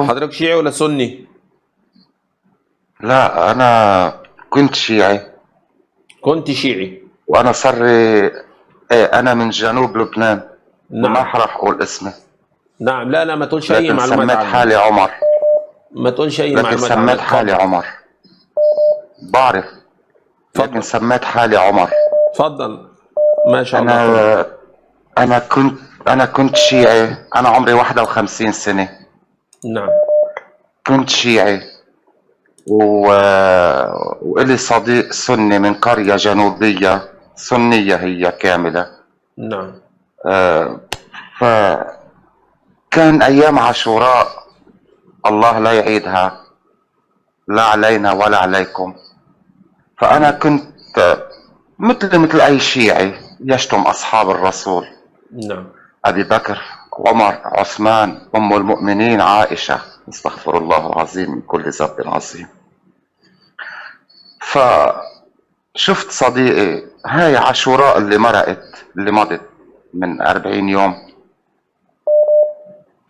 حضرتك شيعي ولا سني؟ لا، أنا كنت شيعي. كنت شيعي. وأنا صار لي أنا من جنوب لبنان. نعم. وما راح أقول اسمي. نعم، لا لا، ما تقولش اي لكن معلومات سميت عني. حالي عمر. ما تقولش اي لكن معلومات عني، سميت حالي اتفضل. عمر. بعرف. لكن اتفضل. سميت حالي عمر. اتفضل. ما شاء الله، اتفضل. أنا أنا كنت أنا كنت شيعي. أنا عمري 51 سنة. نعم. كنت شيعي و... وإلي صديق سني من قرية جنوبية سنية هي كاملة. نعم. آه، فكان أيام عاشوراء الله لا يعيدها، لا علينا ولا عليكم. فأنا كنت مثل أي شيعي يشتم أصحاب الرسول، نعم. أبي بكر، عمر، عثمان، أم المؤمنين عائشة، استغفر الله العظيم من كل ذنب عظيم. فشفت صديقي هاي عاشوراء اللي مضت من 40 يوم.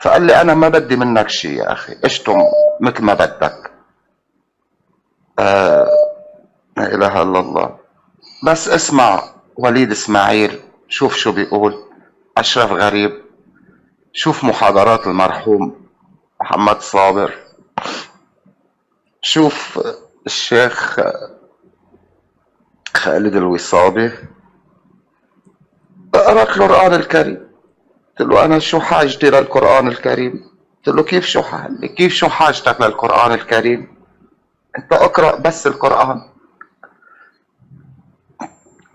فقال لي أنا ما بدي منك شيء يا أخي، اشتم مثل ما بدك. لا إله إلا الله. بس اسمع وليد إسماعيل، شوف شو بيقول. أشرف غريب، شوف محاضرات المرحوم محمد صابر، شوف الشيخ خالد الوصابي. قرأت له القرآن الكريم. قلت له أنا شو حاجتي للقرآن الكريم؟ قلت له كيف شو حاجتك للقرآن الكريم؟ أنت اقرأ بس القرآن.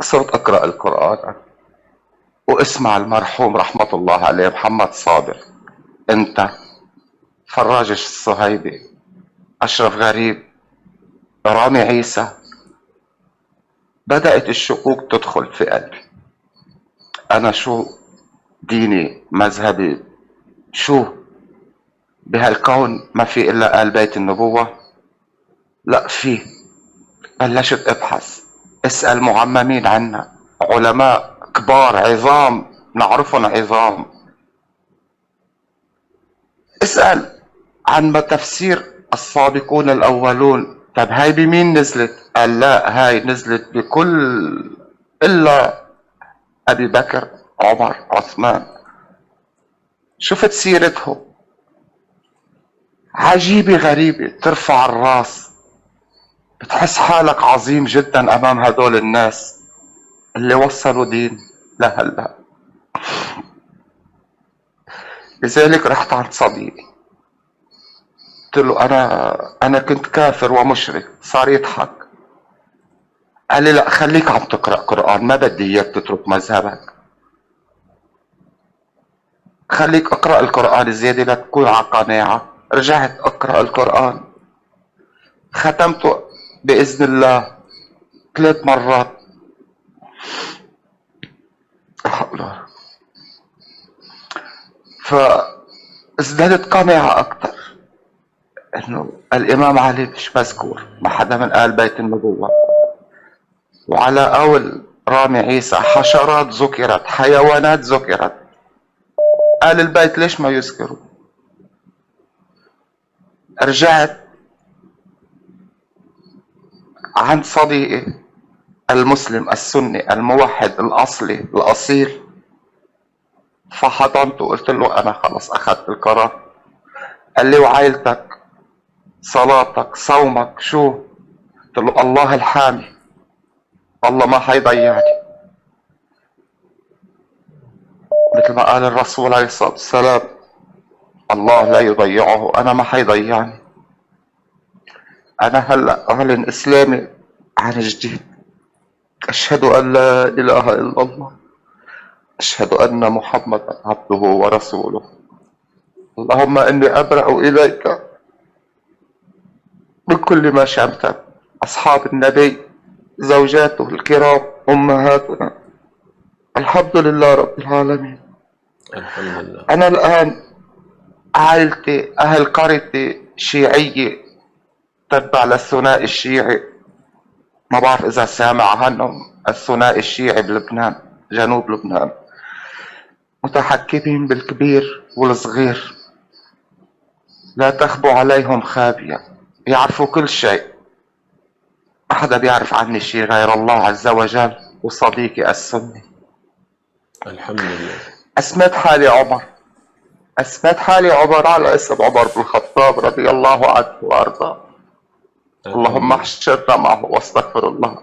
صرت أقرأ القرآن واسمع المرحوم رحمة الله عليه محمد صابر، أنت، فراج الصهيبي، أشرف غريب، رامي عيسى. بدأت الشكوك تدخل في قلبي. أنا شو ديني، مذهبي، شو بهالكون ما في إلا آل بيت النبوة؟ لا في. بلشت أبحث، اسأل معممين عنا، علماء كبار عظام نعرفهم عظام. اسأل عن ما تفسير السابقون الأولون. طب هاي بمين نزلت؟ قال لا، هاي نزلت بكل إلا أبي بكر، عمر، عثمان. شفت سيرتهم عجيبة غريبة، ترفع الراس، بتحس حالك عظيم جدا أمام هدول الناس اللي وصلوا دين لهلا. لذلك رحت عند صديقي قلت له أنا كنت كافر ومشرك. صار يضحك، قال لي لا، خليك عم تقرأ قرآن، ما بدي إياك تترك مذهبك. خليك اقرأ القرآن زيادة لتكون على قناعة. رجعت اقرأ القرآن، ختمته بإذن الله 3 مرات. فازدادت قناعة أكثر إنه الإمام علي مش مذكور، ما حدا من آل بيت النبوة. وعلى قول رامي عيسى حشرات ذكرت، حيوانات ذكرت، آل البيت ليش ما يذكروا؟ رجعت عند صديقي المسلم السني الموحد الأصلي الأصيل، فحضنته وقلت له أنا خلص أخذت القرار. قال لي وعائلتك، صلاتك، صومك، شو؟ قلت له الله الحامي، الله ما حيضيعني. مثل ما قال الرسول عليه الصلاة والسلام الله لا يضيعه، أنا ما حيضيعني. أنا هلأ أعلن إسلامي عن جديد. أشهد أن لا إله إلا الله، أشهد أن محمدا عبده ورسوله. اللهم إني أبرأ إليك من كل ما شمت أصحاب النبي، زوجاته الكرام، أمهاتنا. الحمد لله رب العالمين. الحمد لله. أنا الآن عائلتي أهل قريتي شيعية تتبع للثنائي الشيعي. ما بعرف إذا سامع عنهم، الثنائي الشيعي بلبنان، جنوب لبنان، متحكمين بالكبير والصغير. لا تخبو عليهم خابية، بيعرفوا كل شيء. ما حدا بيعرف عني شيء غير الله عز وجل وصديقي السني. الحمد لله. أسميت حالي عمر، أسميت حالي عمر على اسم عمر بن الخطاب رضي الله عنه وأرضاه. اللهم احشرنا معه واستغفر الله.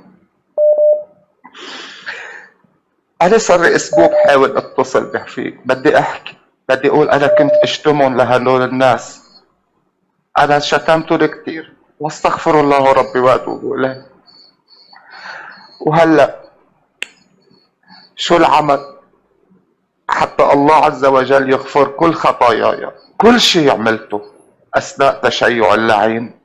أنا صار لي أسبوع بحاول أتصل فيك، بدي أحكي، بدي أقول أنا كنت أشتمهم لهدول الناس، أنا شتمتهم كتير واستغفر الله ربي وأتوب إليه. وهلأ شو العمل حتى الله عز وجل يغفر كل خطاياي، كل شيء عملته أثناء تشيع اللعين؟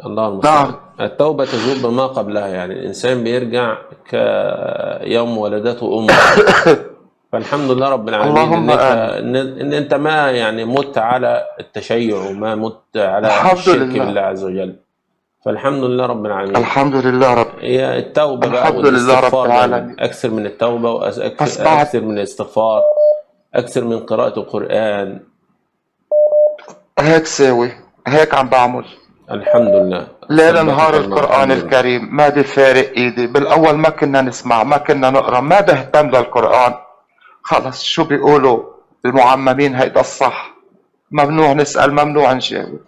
الله المستعان. التوبة تجوب ما قبلها، يعني الإنسان بيرجع كيوم ولدته أمه. فالحمد لله رب العالمين اللهم إن أنت ما يعني مت على التشيع وما مت على الشرك بالله عز وجل. فالحمد لله رب العالمين. الحمد لله رب. هي التوبة بقى الحمد لله رب العالمين. أكثر من التوبة وأكثر من الاستغفار، أكثر من قراءة القرآن. هيك ساوي، هيك عم بعمل. الحمد لله. ليل نهار القرآن الكريم ما بفارق ايدي. بالاول ما كنا نسمع، ما كنا نقرا، ما بهتم للقرآن. خلص شو بيقولوا المعممين هيدا الصح، ممنوع نسأل، ممنوع نجاوب.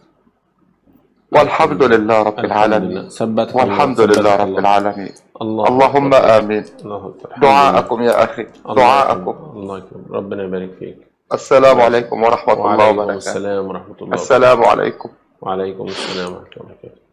والحمد لله رب العالمين. والحمد لله رب العالمين. اللهم آمين. دعاءكم يا أخي، دعاءكم. الله يكرم، ربنا يبارك فيك. السلام عليكم ورحمة الله وبركاته. السلام ورحمة الله. السلام عليكم. وعليكم السلام ورحمة الله وبركاته.